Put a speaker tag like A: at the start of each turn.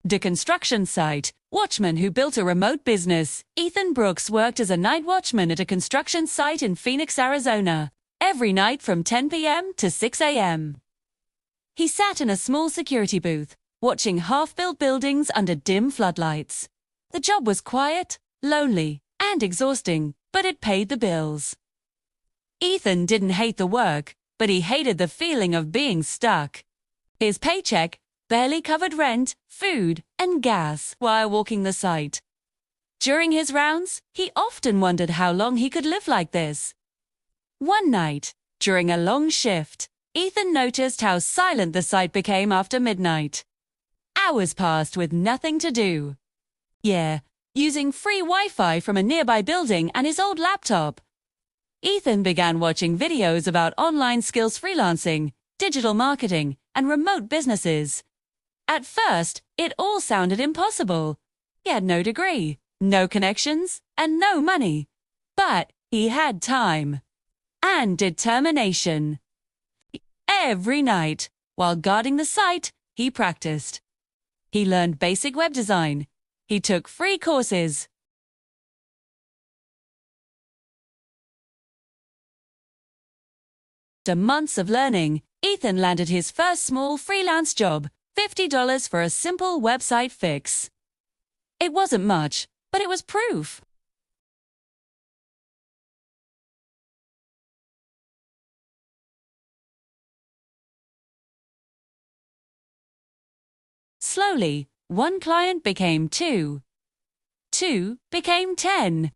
A: The construction site, Watchman, who built a remote business. Ethan Brooks worked as a night watchman at a construction site in Phoenix, Arizona, every night from 10 p.m. to 6 a.m. He sat in a small security booth, watching half-built buildings under dim floodlights. The job was quiet, lonely, and exhausting, but it paid the bills. Ethan didn't hate the work, but he hated the feeling of being stuck. His paycheck barely covered rent, food, and gas while walking the site. During his rounds, he often wondered how long he could live like this. One night, during a long shift, Ethan noticed how silent the site became after midnight. Hours passed with nothing to do. Using free Wi-Fi from a nearby building and his old laptop. Ethan began watching videos about online skills freelancing, digital marketing, and remote businesses. At first, it all sounded impossible. He had no degree, no connections, and no money. But he had time and determination. Every night, while guarding the site, he practiced. He learned basic web design. He took free courses. After months of learning, Ethan landed his first small freelance job, $50 for a simple website fix. It wasn't much, but it was proof. Slowly, one client became 2. 2 became 10.